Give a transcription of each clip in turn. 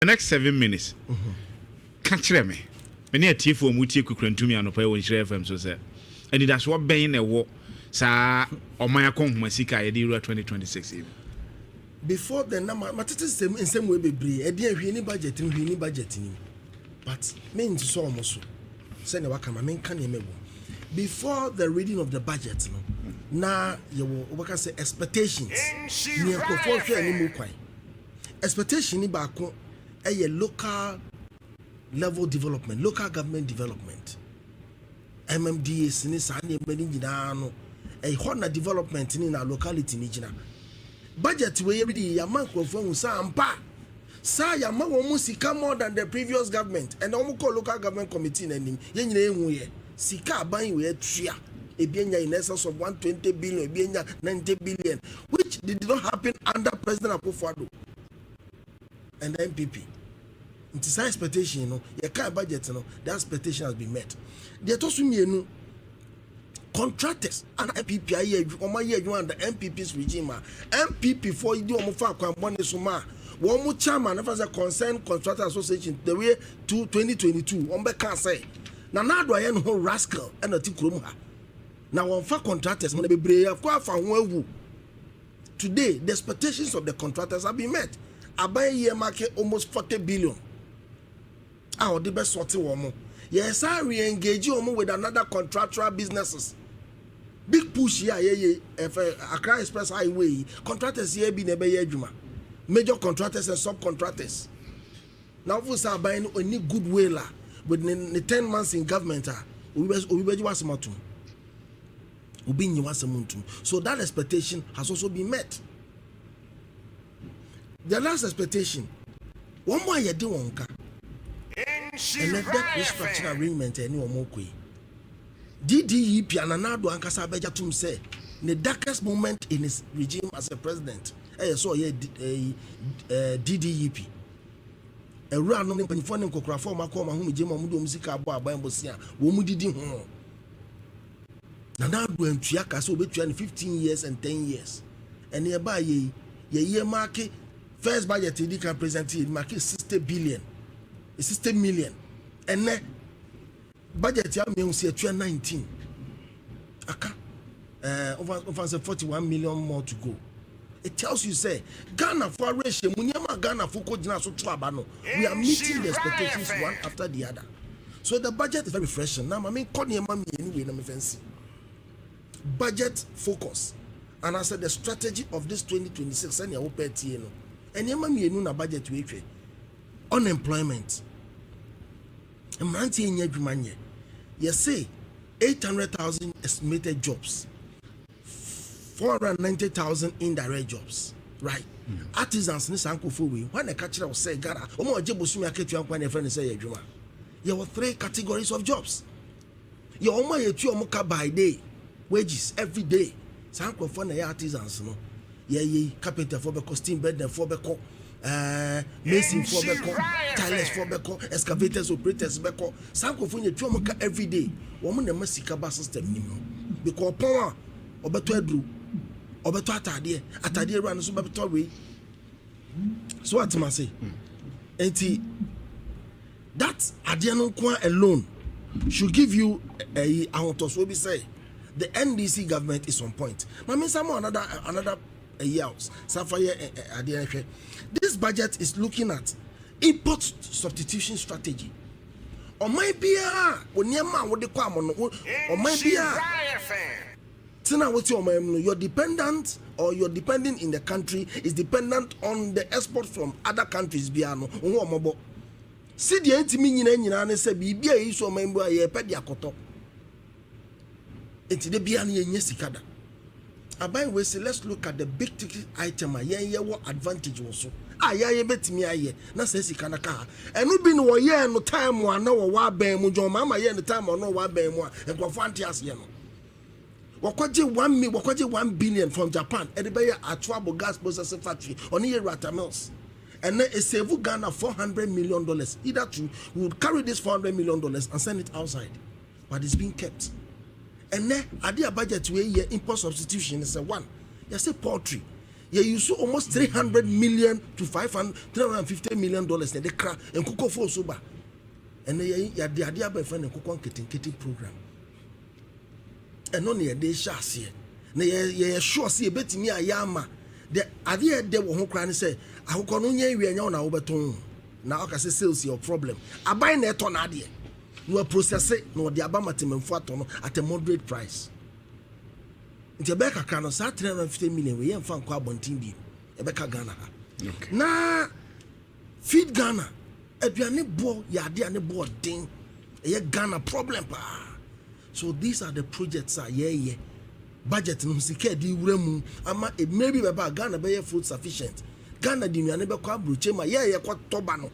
The next 7 minutes. Catch me. Many a tea for Muti Kukrentumi and Opay when Share FM so said. And that's what Bain a war, Sa or Maya Kong Masika, Edira 2026. Before the number, but it is in some way be a dear any budgeting. But mean to so almost send a wakama main can before the reading of the budget. Now you will say expectations near proportion anymore. Expectation in Bako a local level development, local government development. MMDA sinisani medinjidano a honor development in our locality nijina. Budget we every yamanko from Sampa. Sa yama musika more than the previous government and almost local government committee name. Yen Sika buying we tria. Ebienya in excess of 120 billion, ebienya 90 billion, which did not happen under President Akufo-Addo and the NPP. It is an expectation, you know. Your kind budget, you know, the expectation has been met. They told me, you know, contractors and NPP, or my year you under NPP's regime, NPP for you do Mofa Kwambone Suma, one more chairman of a concerned contractor association, the way to 2022, on the can say. Now, do I know rascal and a Tikrumha? Now, on far contractors, may be brave, of course, today, the expectations of the contractors have been met. I buy a year market almost 40 billion. Our the best sort of woman. Yes, I re-engage you with another contractual businesses. Big push here, Accra Express Highway, contractors here be never juma. Major contractors and subcontractors. Now, we are buying any good whaler with the 10 months in government. So that expectation has also been met. The last expectation, one more year do wonka. And let that restructuring arrangement any more quick. DDEP and Anado Ankasa Bejatum say the darkest moment in his regime as a president. So DDEP. A run on the Penifon and Cocrafo Macoma whom Jim Mudu Musica Bambosia, Womudi home. Now doing Triaka so between 15 years and 10 years. And nearby ye year market first budget he can present it market 60 billion. 60 million. And then budget ya me say 19. Aka over 41 million more to go. It tells you say Ghana for ratio munyama Ghana for kojina so twabano. We are meeting the expectations one after the other. So the budget is very fresh. Now I mean anyway na me fancy. Budget focus. And I said the strategy of this 2026 and your OPT no. And yema na budget we unemployment. You say 800,000 estimated jobs, 490,000 indirect jobs, right? Artisans ni sanko fuwi. When the catcher will say, "Gara, omo ajebo sumi aketu yankwa ne friend say yejuma." There were 3 categories of jobs. You omo yetu omo ka by day, wages every day. Sanko for na artisans no. Ye carpenter for beko, steam bed for beko. Mason for beko, tilers for beko, excavators, operators beko. Sanko for you tuamuka every day. Woman the masika bus system nimo. Because power obeto edru, obeto atade run so beto way. So what I say? Enti that adiano kwa alone should give you a autos will be say the NDC government is on point. I mean some another years. This budget is looking at import substitution strategy. Or might be you're dependent or you're depending in the country is dependent on the export from other countries. See the anti-meaning say be a so member a pediacoto. It's the Biani Yesikada. We say let's look at the big ticket item. What advantage also? Bet me aye. Na say sikana ka. And we been no year no time one no wa ben mu John mama year no time no wa ben mu and go fantias ye no. Wakwaje 1 billion from Japan. E be ya Atwabo gas processing factory on here Rata Mills. And then it save Ghana $400 million. Either two, we would carry this $400 million and send it outside, but it's being kept. And then, at the budget where import substitution is a one. You say poultry. you use almost $300 million to $350 million na de kra enkoko fo so ba ene ya de ade aba fa enkoko nketenkete program eno na ye de hye na ye sure say betimi ayama de ade de wo ho kra ne say akoko no nya wi anya na wo beton na aka say sales your problem abai na eto na ade no process no de aba matememfo ato no at a moderate price nti be kakra no sa 350 million we yemfa nkwa abontin bi e be ka Ghana ha na feed Ghana aduane bo ya ade ane bo den e Ghana problem pa. So these are the projects are yeah budget no sika di wura mu ama maybe be ba Ghana be food sufficient Ghana di nuane be kwa broche ma yeah kwa toba no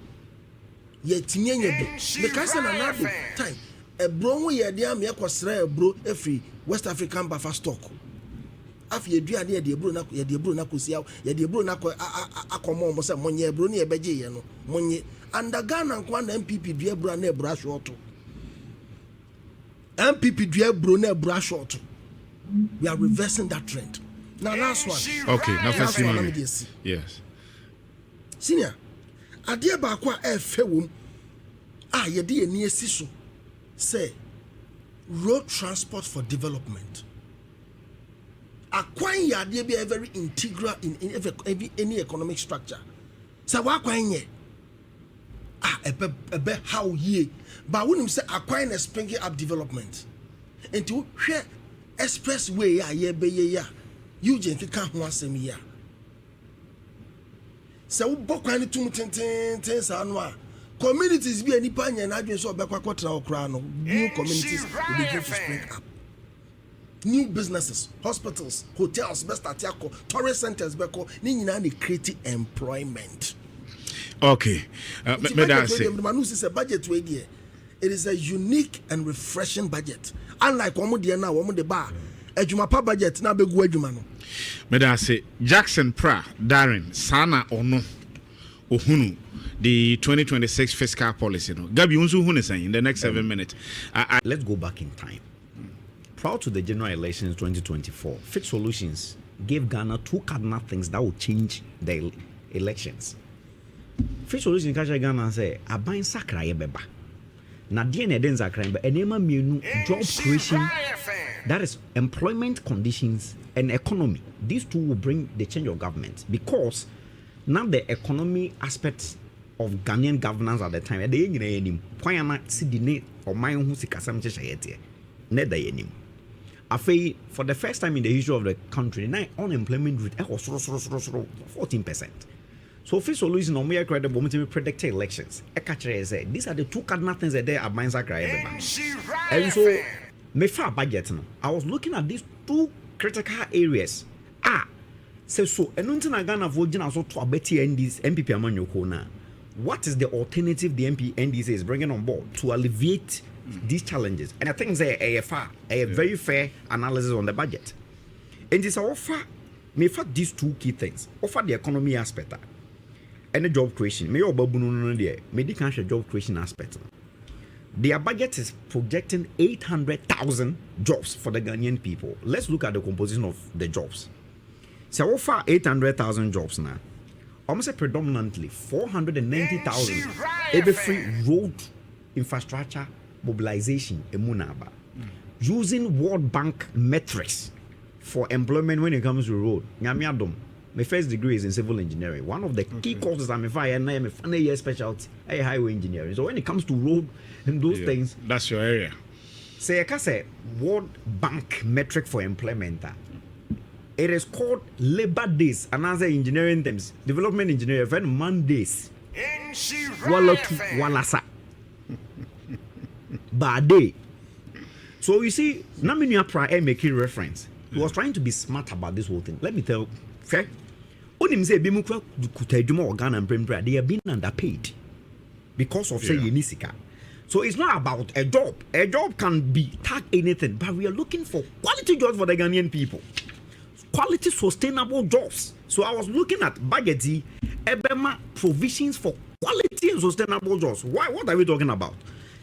ye tinyenye bi because na nado time ebro ho ye de am ye kwasra ebro efri West African buffer stock afi eduane ye de ebro na kosia ye de ebro na akomo mo se monye ebro ne ye beje ye no monye anda Ghana kwa na NPP du ebro na ebro short NPP du ebro na ebro short. We are reversing that trend. Now last one. Okay, now first one. Yes. Senior, adia ba kwa efe wom ye de ani esi so say road transport for development. Akwan ya de be very integral in any economic structure. Say wa kwan ye ebe how ye but wonim say akwan na springing up development. Enti hwe expressway ya be ya Eugene ka ho asem ya se wo bokwan ni tum tenten sa no a communities bi ani pa nya na adwen so obekwa kotra okra no new communities will begin to spring up, new businesses, hospitals, hotels, best atiako tourist centers beko ni nyina na create employment. Okay, me that say manu say budget we there it is a unique and refreshing budget. Unlike one de na one de ba adwuma pa budget na begu adwuma no. Me da say Jackson Pra Darren Sana ono ohunu the 2026 fiscal policy no. Gabi unsu hunu say in the next 7 minutes. Let's go back in time. Prior to the general elections 2024, Fit Solutions gave Ghana 2 cardinal things that would change the elections. Fit Solutions kaja Ghana say aban sakra ye beba. Na die na den zakran be enema mienu job creation, that is employment conditions and economy. These two will bring the change of government because now the economy aspect of Ghanaian governance at the time they nyina enim kwan si di ne oman hu sikasam chehayete ne da enim afei for the first time in the history of the country now unemployment rate was 14%. So Fit Solutions no more credible to predict elections. These are the 2 cardinal things that they are minds are and so me far budget no. I was looking at these 2 critical areas. So enunti Ghana for Gina so to abeti NPP amanyoko na. What is the alternative the NDC is bringing on board to alleviate these challenges? And I think they a very fair analysis on the budget. And this offer me for these 2 key things. Offer the economy aspect and the job creation. Me obabu no there. Me di kan job creation aspect. Their budget is projecting 800,000 jobs for the Ghanaian people. Let's look at the composition of the jobs. So offer 800,000 jobs now. Almost predominantly 490,000 every free road infrastructure mobilization emunaba. Using World Bank metrics for employment when it comes to road. Nyamiadom. My first degree is in civil engineering. One of the key courses I'm a year specialty, a highway engineering. So when it comes to road and those things, that's your area. Say I can say World Bank metric for employment. It is called labor days, another engineering terms, development engineering, and Mondays. Walasa. Bad. So you see, Naminia Pra making reference. He was trying to be smart about this whole thing. Let me tell you, fair. Onim say bimukwa kutadwuma organ and brain they have been underpaid because of say yenisika. So it's not about a job. A job can be tag anything, but we are looking for quality jobs for the Ghanaian people. Quality sustainable jobs. So I was looking at budgety ebema provisions for quality and sustainable jobs. Why? What are we talking about?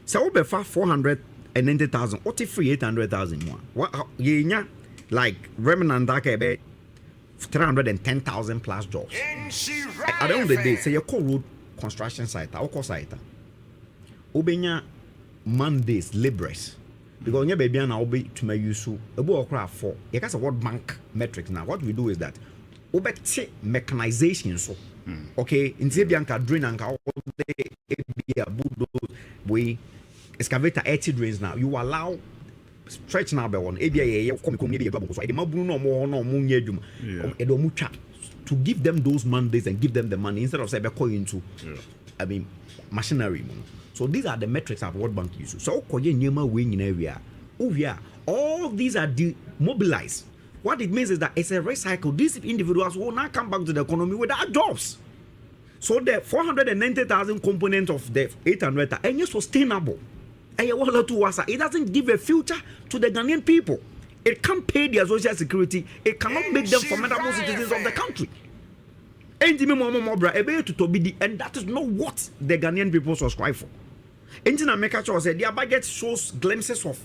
So we 490,000, what if free 800,000 more? What like remnant that 310,000 plus jobs. At the end of the day, say you call road construction site, or call site. Obenya Mondays, laborers. Because your baby and I'll be to my use a book for you can say what bank metrics now. What we do is that obey mechanization so okay in Zebianka drain and all the we excavator 80 drains now. You allow stretch now by one ABA to give them those Mondays and give them the money instead of say into I mean machinery. So these are the metrics of what bank uses. So all these are demobilized. What it means is that it's a recycle. These individuals will not come back to the economy without jobs. So the 490,000 component of the 800 are sustainable. It doesn't give a future to the Ghanaian people. It can't pay their social security. It cannot make them formidable citizens of the country. And that is not what the Ghanaian people subscribe for. Engineer Mekacho said their budget shows glimpses of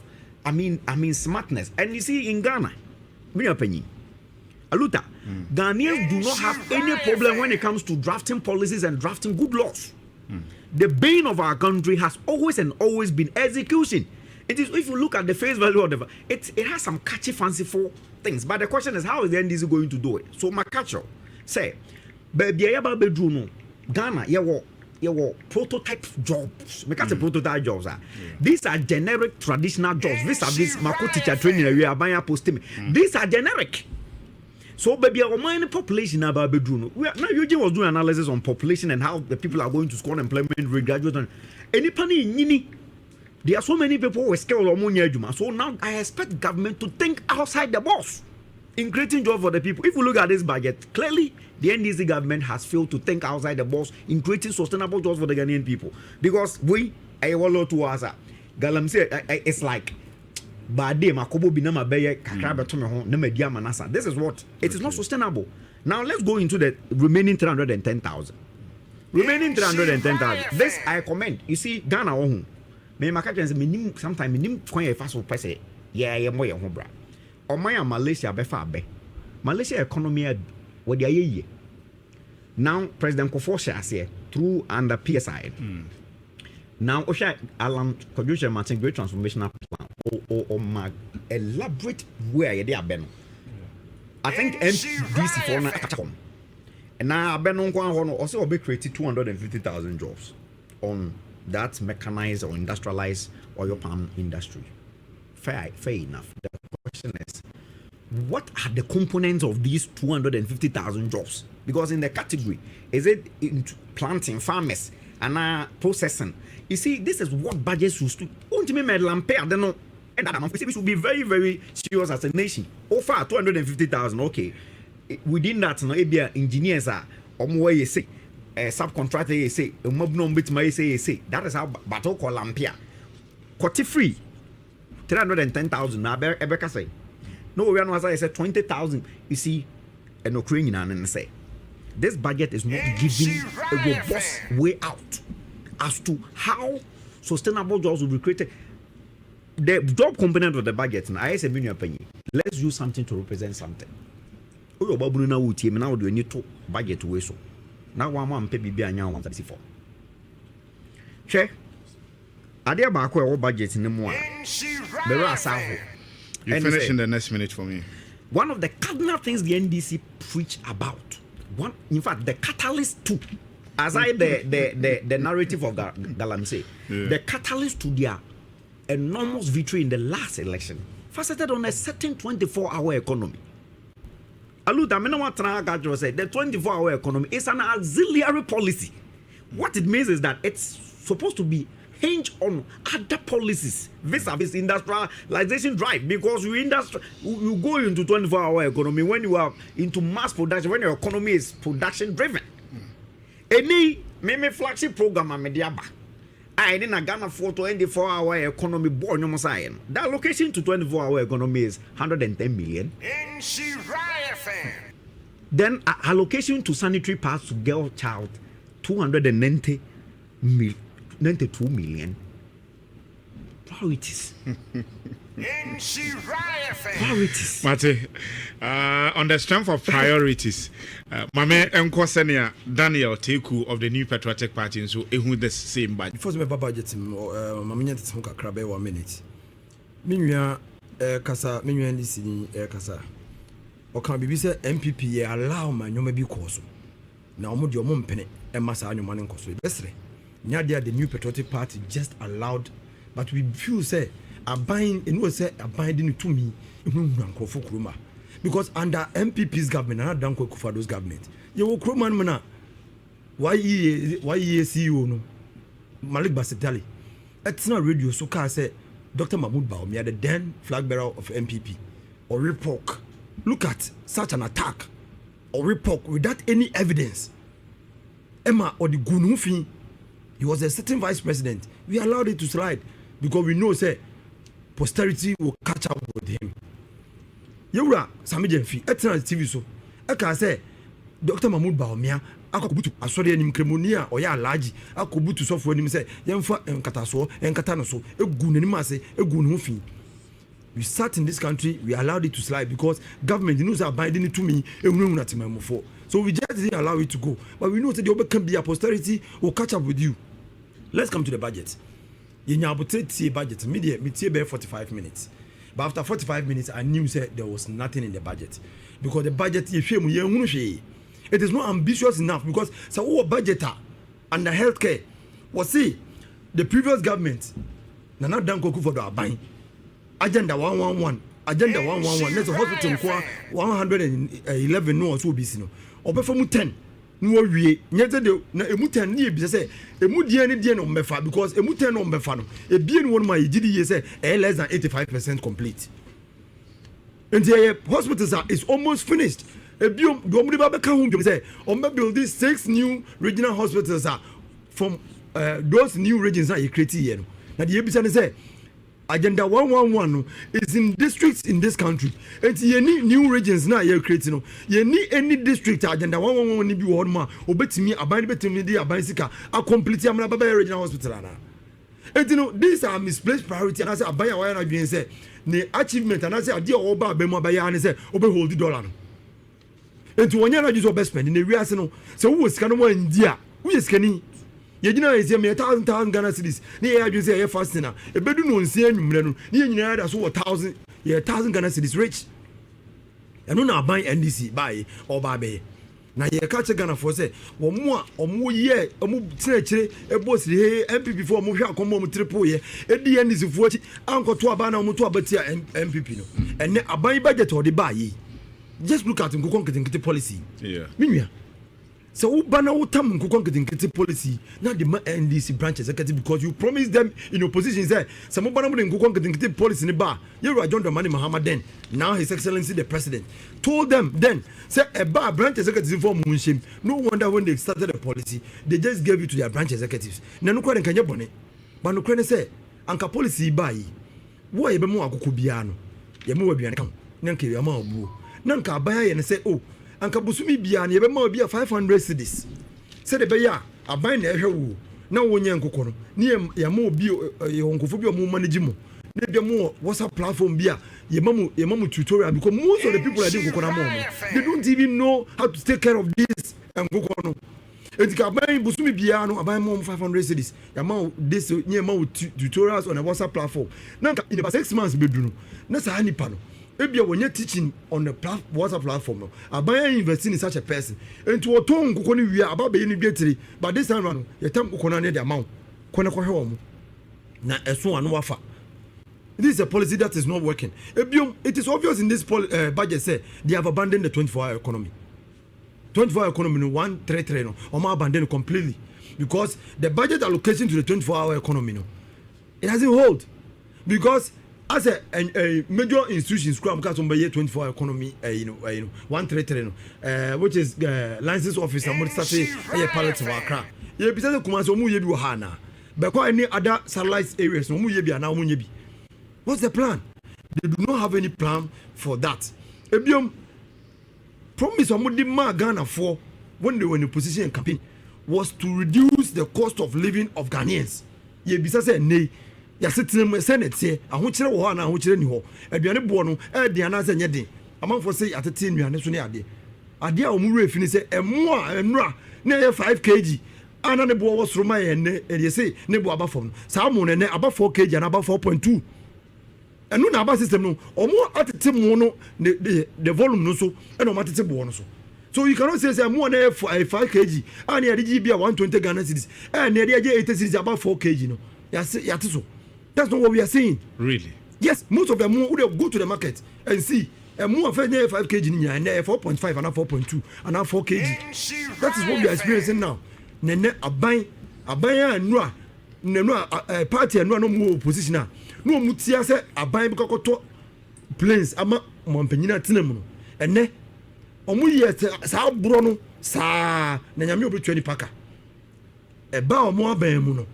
smartness. And you see in Ghana, Aluta, Ghanaians do not have any problem when it comes to drafting policies and drafting good laws. The bane of our country has always been execution. It is, if you look at the face value of it has some catchy, fanciful things. But the question is, how is the NDC going to do it? So Makacho say, baby, Ghana, your prototype jobs. Because prototype jobs are these are generic traditional jobs. These are this Mako teacher training area, Banya posting. These are generic. So baby, our mind population about bedroom. Now Eugene was doing analysis on population and how the people are going to score employment rate, graduate and any penny nini. There are so many people who are skilled or money. So now I expect government to think outside the box in creating jobs for the people. If you look at this budget, clearly the NDC government has failed to think outside the box in creating sustainable jobs for the Ghanaian people. Because we, it's like, this is what it is not sustainable. Now let's go into the remaining 310,000. Remaining 310,000. This I commend. You see, Ghana, sometimes or Malaysia Malaysia economy what they now President Koforsha say through under PSI. Now Osha Alan Producer Martin Great Transformational Plan or elaborate where they are been. I think NDC for now and now Benon also be created 250,000 jobs on that mechanized or industrialized oil palm industry. Fair enough. The question is, what are the components of these 250,000 jobs? Because in the category, is it into planting, farmers, and processing? You see, this is what budgets used to. We should be very, very serious as a nation. Over 250,000, okay. Within that, engineers are say, subcontractor say, say, that is how battle call Lampia. Quite free. 310,000 now Ebeka say no we are not say 20,000 you see and Ukrainian and say this budget is not giving a robust way out as to how sustainable jobs will be created. The job component of the budget now I say let's use something to represent something. Now we need to budget way so now one pay be anya 134 check Adia Bako budget in the more. You finish in the next minute for me. One of the cardinal things the NDC preach about, in fact, the catalyst to, as the narrative of Galamsey, the catalyst to their enormous victory in the last election, faceted on a certain 24-hour economy. Aluta, the 24-hour economy is an auxiliary policy. What it means is that it's supposed to be hinge on other policies vis-a-vis industrialization drive, because you go into 24-hour economy when you are into mass production, when your economy is production driven. Any flagship program I didn't Ghana for 24-hour economy born no sign. The allocation to 24-hour economy is 110 million. Then allocation to sanitary pads to girl child 290 million. 92 million. Priorities. Priorities. Mate, on the strength of priorities, Mame Enko Senior Daniel Teku of the New Patriotic Party, so who the same budget. Before we budget, Mamina Tsuka Krabe 1 minute. Minya Kasa, Minya NDC, Kasa. Or can be said NPP allow my no maybe course. Now, Mud your mum penny and Massa your money cost. Yesterday, Nadia, the New Patriotic Party just allowed, but we feel say, are buying and was say, are binding to me because under MPP's government, and not Danko Kufado's government, you will Kroman Mana. Why ye CEO no Malik Basetali? It's not radio, so can say Dr. Mahmoud Baumia, the then flag bearer of MPP, or report. Look at such an attack or report without any evidence. Emma or the Gunufi, he was a certain vice president. We allowed it to slide because we know, say, posterity will catch up with him. Yura, Sami Jenfi, excellent TV so. I can say, Dr. Mahmoud Baumia, Akobutu, I saw the Nimcremonia or Ya Laji, Akobutu software him say, Yamfa and Kataso and Katanaso, a Gunimase, a Gunufi. We sat in this country, we allowed it to slide because government knows are binding it to me, so we just didn't allow it to go. But we know that the other can be a posterity will catch up with you. Let's come to the budget. You know, budget, media 45 minutes. But after 45 minutes, I knew that there was nothing in the budget. Because the budget, it is not ambitious enough because so budget and the healthcare was see the previous government, Nana Danko Kufodo buying. Agenda 111, Agenda 111. There's a hospital 111 no so busy no. Obefamu 10 no wie. Nyete de na emu 10 ni bi say emu die no mefa because emu 10 no mefa no. E bie no one ma yidi ye say less than 85% complete. And the hospitals is almost finished. E bio do omudi ba be ka hu say on be build these 6 new regional hospitals are from those new regions that you create here no. Na the ebisa ne say Agenda 111 is in districts in this country. And you need new regions now you're creating. You need any district Agenda 111 ni bi wo ma obetimi aban betimi di aban sika a complete am na baba regional hospital ana. And you know these are misplaced priority and I say aban ya wa na dwen say the achievement and I say ade o ba abem abaya na say obe hold $. And to wonya na just best spend in the wiase no say wo sika no mo ndi a wo yeskani ye gina ye me 1,000 Ghana cedis ni ye adwen say ye fasting na e bedu no nsia anwumre no ni ye nyina da so 1,000 Ghana cedis rich eno na ban NDC buy or babe na ye ka che Ghana for say wo mo a omo ye omo tinakire e boss he MPP for omo hwa akomo omo triple ye e di NDC for chi ankoto aba na omo to abati MPP no ene aban budget or the buy just look at nkokon policy minua so ubana utam nkokon policy na the NDC branch executive because you promised them in opposition say some ubana mu nkokon policy ne ba Yero John Dramani Mahama then now his excellency the president told them then say a bar branch executive for munshim no wonder when they started the policy they just gave it to their branch executives na no kwere nkanye bone ba no kwere say anka policy ba yi wo ye be mu akoko bia no ye mu waduane kan na nke ya ma obuo na nka abaya ye ne say oh anka busumi bia na ye be ma bia 500 cedis say de be ya aban na ehwe wo na wonye nkoko no ni ye ma obi ye honkofo bi o mu manage mo na bia mo WhatsApp platform bia ye mamu tutorial because most of the people are doing nkoko na mo they don't even know how to take care of this nkoko no etika aban busumi bia no aban mo 500 cedis ya ma this nye ma tutorials on a WhatsApp platform na in about 6 months be do no na sa nipa no ebia wonye teaching on the WhatsApp platform no aban investing in such a person into oton nkoko ni wi aba be ni bietiri but this time no ye tam nkoko na ne the amount kone ko hwe wo na eso anu wafa. This is a policy that is not working. It is obvious in this budget say they have abandoned the 24-hour economy. 24-hour economy, 1 trillion, or abandoned completely because the budget allocation to the 24-hour economy, no, it doesn't hold because as a major institution, Scrum comes on by 24-hour economy, 1 trillion, which is license office and what started a pilot of Accra. You be saying Kumaso Muyebi Wahana, but quite any other satellite areas, no Muyebi and now Muyebi. What's the plan? They do not have any plan for that. Ebiom promise Amudima Ghana for when they were in a position in campaign was to reduce the cost of living of Ghanaians. Ye bisa say nay ya setena senate ye ahokyere wo na ahokyere ni ho aduane bo no de anase nye den amanfo se atete nnuane so ne ade a omuru efini se emo a enura na ye 5 kg ana ne bo wo soro ma ye ne e se ne bo aba fom saa mo ne aba 4 kg na aba 4.2 enu na aba system no omo atete mo no the volume no so e no matete bo no so. So you cannot say more than 5 kg and the GB 120 Ghana cedis and the 80 cedis about 4 kg. No, yes, that's not what we are saying. Really? Yes, most of them would go to the market and see a more of 5 kg and 4.5 and 4.2 and now 4 kg. That is what we are experiencing now. Nene aban and no party and no more opposition. No mutia say aban because planes ama Montpellier tinemu and ne omu ye sa bro no sa na nyame obetwa ni paka e ba omu aban mu no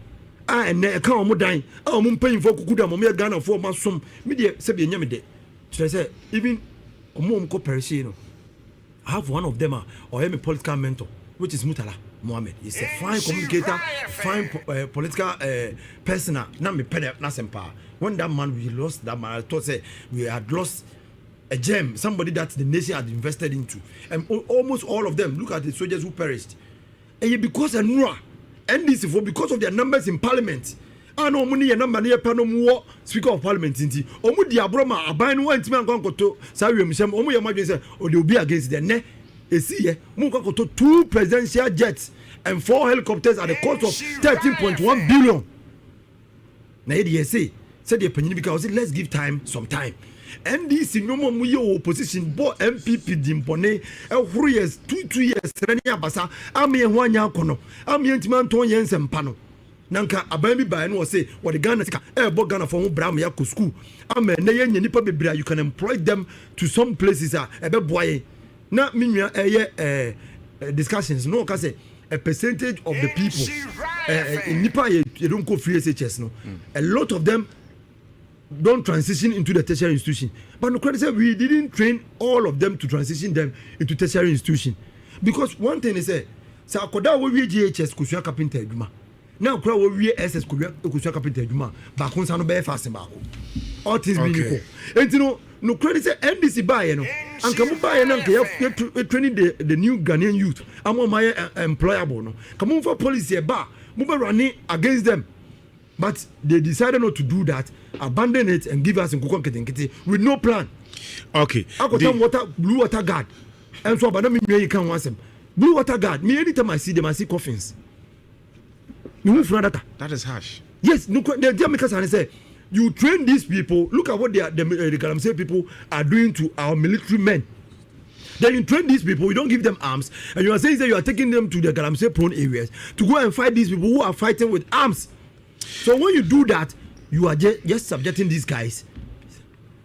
a ene e ka omu dan a omu mpanyimfo kukuda omu ye Ghana fo masom me de se be nyame de tire say even omu ko perish no I have one of them or him a political mentor which is Mutala Mohammed. He's a fine communicator, fine political person. Na me pede na sempa. When that man we lost that man, I thought say we had lost a gem, somebody that the nation had invested into, and almost all of them. Look at the soldiers who perished, and because of NDC for because of their numbers in parliament. I know money and number near Panomo Speaker of Parliament. Omu diabroma aban no antimi ankonkoto sawe msem omu yamadwe say o de obi against the ne esi mu ankonkoto 2 presidential jets and 4 helicopters at the cost of 13.1 billion. Na ye say the panyin because let's give time some time. NDC no more mu ye opposition bo NPP dimpone ehuru years 2 years rani abasa am ye ho anya akono am ye ntimi anton ye nsempa no nanka aban bi bae no say what the Ghana sika bo Ghana for bram ya ko school am na ye nya nipa bebra you can employ them to some places ebe boye na minua discussions no ka say a percentage of the people nipa you don't go free SHS no a lot of them don't transition into the tertiary institution. But no credit say we didn't train all of them to transition them into tertiary institution. Because one thing is say akoda we GHS kusua carpenter adwuma. Now kura we SS kusua carpenter adwuma. Ba kon sa no be fast ba ko. All things being equal. Enti no credit say NDC buy no. Anka mo buy na nka training the new Ghanaian youth. Amo my employable no. Come for policy ba. Mo be running against them. But they decided not to do that, abandon it, and give us in Kukonketenkete with no plan. Okay. I got some water, blue water guard. And so, but I mean, you can't want them. Blue water guard, me anytime I see them, I see coffins. You move from that. That is harsh. Yes, no, the Jamaican and say, you train these people, look at what the Galamsey people are doing to our military men. Then you train these people, you don't give them arms, and you are saying that you are taking them to the Galamsey prone areas to go and fight these people who are fighting with arms. So when you do that, you are just subjecting these guys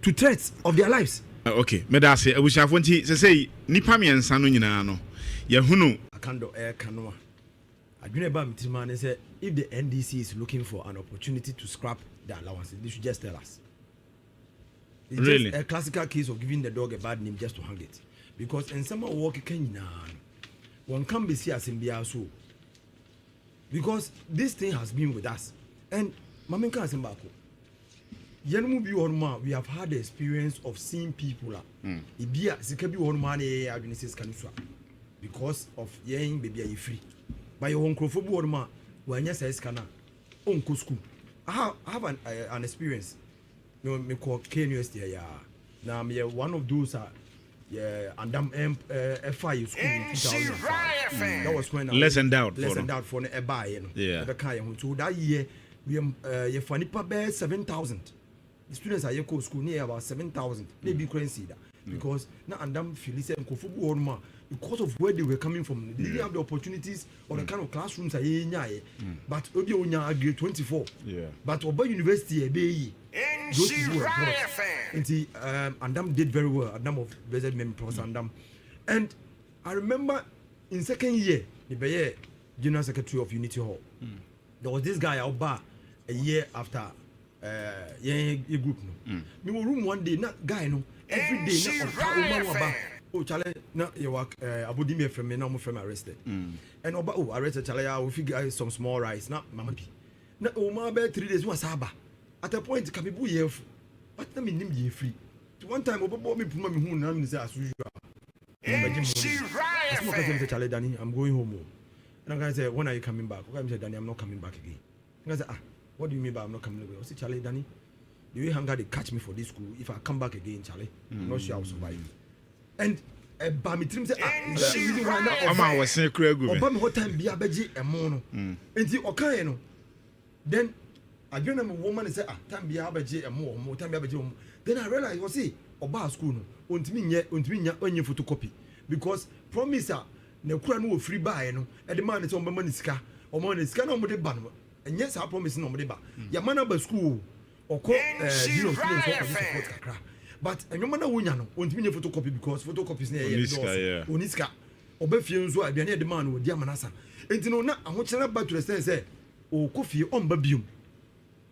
to threats of their lives. Okay, medase abushafo say nipa miensa no nyina no yehunu akando kanoa adwene ba mitima say if the NDC is looking for an opportunity to scrap the allowances, they should just tell us. It's really just a classical case of giving the dog a bad name just to hang it, because in some work can one can be see as in so, because this thing has been with us. And Mamenka Zimbako, we have had the experience of seeing people because of yang baby are free. By your own crofoboma, when yes, I scanner, uncle school. I have an experience. No, me call KNUST. Now, me one of those and FI school in 2005. That was when less endowed for a buy. Yeah, so that year. We are funny per 7,000. The students are your school near about 7,000. Maybe currency that because now and them Phyllis and Kofu because of where they were coming from, they didn't have the opportunities or the kind of classrooms are in but Obi Onya grade 24. Yeah. But Oba University be those people were and them did very well. And them of blessed memory and I remember in second year, the General Secretary of Unity Hall. There was this guy out bar a year after your group. Me were room one day, not guy no every day not oh chale na you work abodimi from me now from arrested. And arrested chale I will figure some small rice na mama bi. Na o ma be 3 days was aba. at a point can be boo but I mean him ye free. One time over me puma me who name is as usual. Charlie Danny, I'm going home. And I'm gonna say, when are you coming back? I'm gonna say, Danny, I'm not coming back again. I'm gonna say, what do you mean by I'm not coming back? I say, Charlie Danny, the way hunger they catch me for this school, if I come back again, Charlie, I'm not sure I'll survive. And by me trim say, that's the reason why now I was saying Craig Obama what time be a beji a mono. And the okay, then I don't know woman say, time be a beji a more time be a beji. Then I realized, was see, Oba school, untiminya onye photocopy. Because promise na kura no free buy no e de man is on money sika o money sika no mo de ba no enye sa promise no mo de ba ya man ba school oko student for support kakra but enyo man na wonya no ontimi nye photocopy because photocopies na ye oniska obafie nso aduane de man no di amanasa enti no na ahokyere ba to the sense say o kofie on ba biom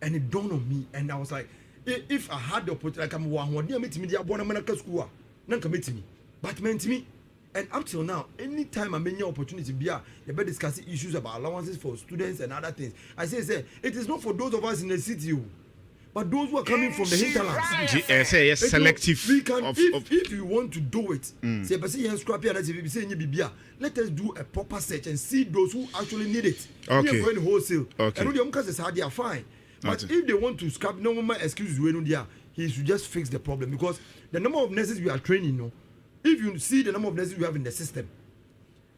and it dawned on me and I was like if I had the opportunity like am wa ho de ametimi di abona manaka school a na nka metimi but mentimi. And up till now, anytime I make opportunity, you better discuss issues about allowances for students and other things. I say, it is not for those of us in the city, but those who are coming from the hinterlands. Yes, selective. We can, if you want to do it, say, but see, let us do a proper search and see those who actually need it. Okay. We are going wholesale. Okay. And they are fine. But if they want to scrap, no more excuses. He should just fix the problem because the number of nurses we are training, if you see the number of nurses we have in the system,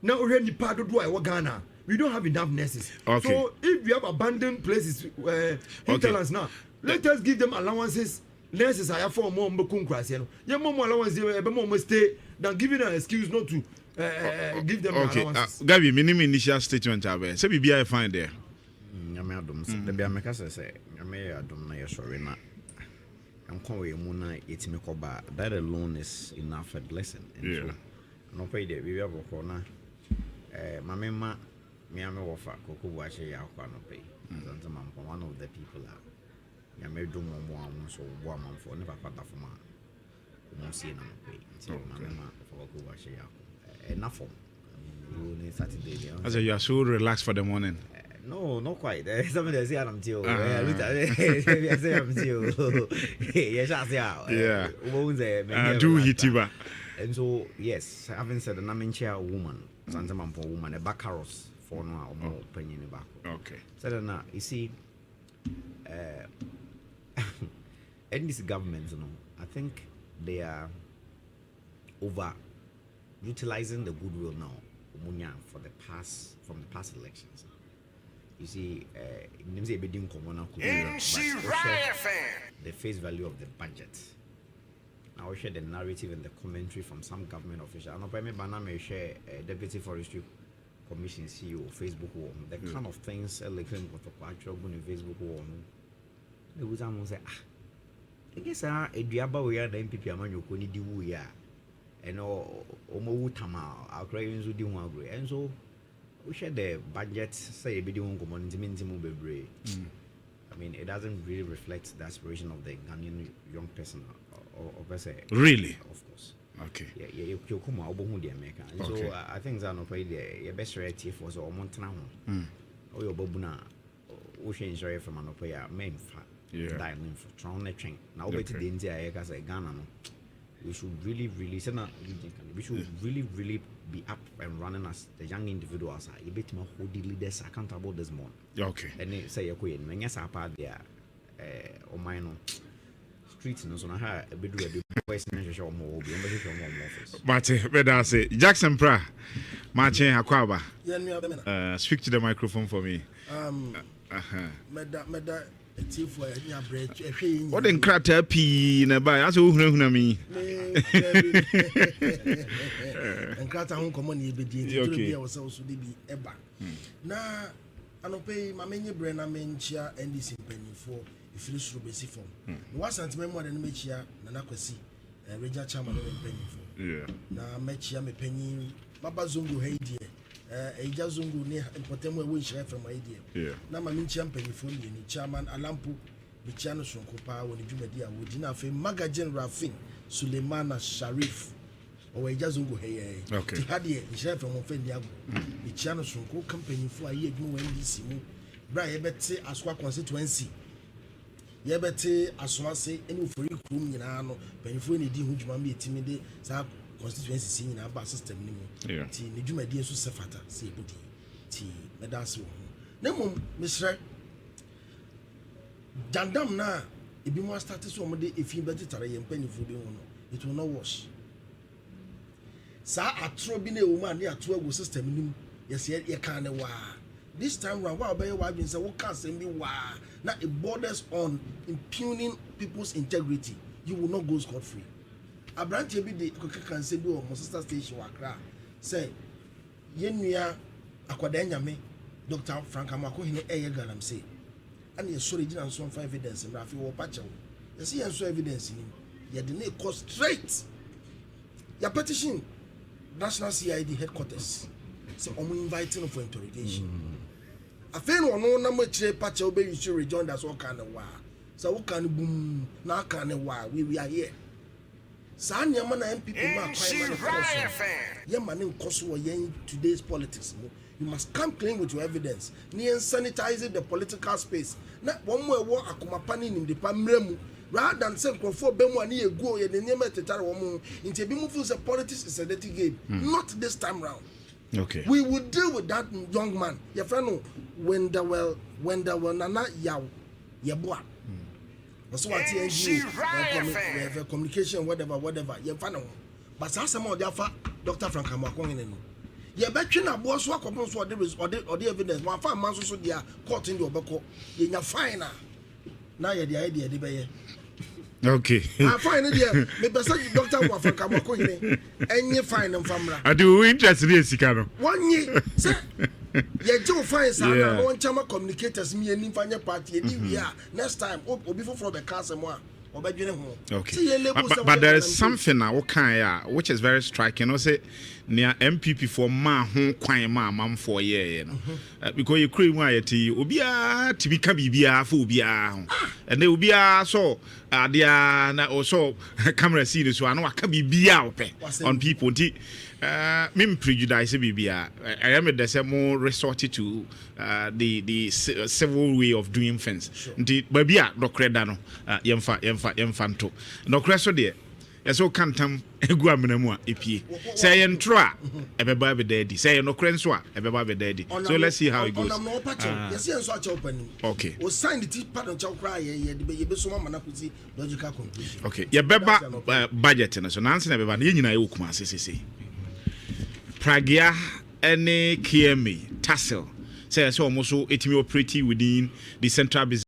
now already part of Ghana, we don't have enough nurses. Okay. So if we have abandoned places, hinterlands now, let us give them allowances. Nurses I have for more mbukunkrasi. Yeah, more allowance they more stay than giving an excuse not to give them allowances. Gabi, minimum initial statement abe. Say be I find there. Nyame adom se. Be ameka say nyame adom na yesori na. That alone is enough a blessing. And so, no pay the we have a corner. Mamma, Miami Wafa, Coco Washe Yakano pay. One of the people are Yame do more so woman for never part of man. Won't see no pay. So, Mamma for Coco Washe enough for Saturday. I say you are so relaxed for the morning. No, not quite. Somebody say I'm too. I say I'm too. Yes, I say. Do hitiba. And so, yes, having said an amateur woman, Santaman for woman, a baccaros for no more opinion about. Okay. Said na, you see, NDC governments, I think they are over utilizing the goodwill now, from the past elections. You see, the face value of the budget. I will share the narrative and the commentary from some government official. I know share Deputy Forestry Commission CEO Facebook the kind of things like Facebook they would say, I guess a diaba we are the NPP amanyo ko ni di wu ya. And omo tama our cravings do one agree. And so we share the budget, say a video bebre. I mean, it doesn't really reflect the aspiration of the Ghanaian young person, or say. Really? Of course. Okay. Yeah, you come out of the America. So I think that no pay the best relative was a Montana. Oh, your babuna, ocean sorry from an opera, main fat, dialing for Tron train. Now, better the India, as a Ghana. We should really we should really be up and running as the young individuals are a bit more who the leaders accountable this morning. Okay. And they say when yes apart there or minor streets no so na ha a bit do boys na show more be more office. But say Jackson Pra Martin Akwaba. Speak to the microphone for me. Meda for a bread. What in crater pea in a buy? As who me. And crater home common ye be also be eba. Now, I don't pay my many brain. I mean, chair and this penny for if you should be form. Was sentiment more than me chair, Nanakwasi, and Ranger Chairman penny for. Yeah. Now, match ya me penny, Baba Zungu hey dear. A Jazungu near important way share from my idea. Yeah. Now, my min champion for me, Chairman Alampu, Bichano Sonkopa, when you media would enough a magazine Rafin, Suleimana Sharif, or a Jazungu hey. Okay. Tihadia, share from Ofendiago, Bichano Sonko company for a year, NDC, Brian Betsy, Aswa constituency. yɛbɛte asomase ɛne ofori kurom nyinaa no panyinfoɔ ne di ho dwuma ma yɛtimi de saa constituency nyinaa ba system no mu nti ne dwumadi nso sɛ fata sɛ yɛbɛdi nti mɛda ase wɔ ho na mmom mesrɛ jandam na ebi mo start so mo de efi bɛtetare yɛn panyinfoɔ bi ho no it will not wash saa atoro bi na ɛwɔ mu a ne atoro agu system no mu yɛsɛ yɛka ne waa this time round wa obey wa bin say what can say be wa now it borders on impugning people's integrity. You will not go scot free. Abranche bi de can say do on sister station wakra say yenua akwada nyame Dr. Frank Amako hine eye galam say and ye sorry gina so for evidence mra fi wo pache wo ye see so evidence ni ye de na cause straight your petition National CID headquarters so I'm inviting for interrogation. I feel no number che patch obey you should rejoin that's all kind of wa. So what kind of boom na kind of wa we are here. San yama na NPP ma kwai ma man in koso yen today's politics. You must come clean with your evidence. Ni sanitizing the political space. Na one more war akomapani in the pamremu. Rather than say for bemu ani ego ye ne nyama tetare wo mu. Nti bi mu feel say politics is a dirty game. Not this time round. Okay. We will deal with that young man. Your friend, when there were nana yaw, yeboa. So what you communication, whatever. Your friend, but as some of the Dr. Frank Amako in no. You bet you na boss work upon so the evidence. One fine man so they are caught in the obeko. You are fine now. You the idea the be. Okay. I find it here. Maybe say Dr. Frank Amako here. Any fine and family. I do interested in Sikano. 1 year. Sir. Yeah, Joe finds one chama communicators me and Infania party and we are next time or before from the castle more or by home. Okay. But there is something now which is very striking. You say near MPP for ma home kwine ma for year, because you create why it ubia to become bibia for ubia and they will be so they are also camera series so I know I can be bia on people. Me prejudice bibia. I am the more resorted to the civil way of doing things. Nti babia dokreda no yemfa nto. Dokreso de eso kantam egu amenamu a epie. Say yentro a ebeba be daddy. Say nokre nso a ebeba be daddy. So let's see how it goes. Okay. We sign the tea part on chokra ye be so mama na kuti logical conclusion. Okay. Ye beba budget na so nanse na beba na ye nyina ye okuma sesese. Pragia any KMA Tassel says almost etimi operating within the central business.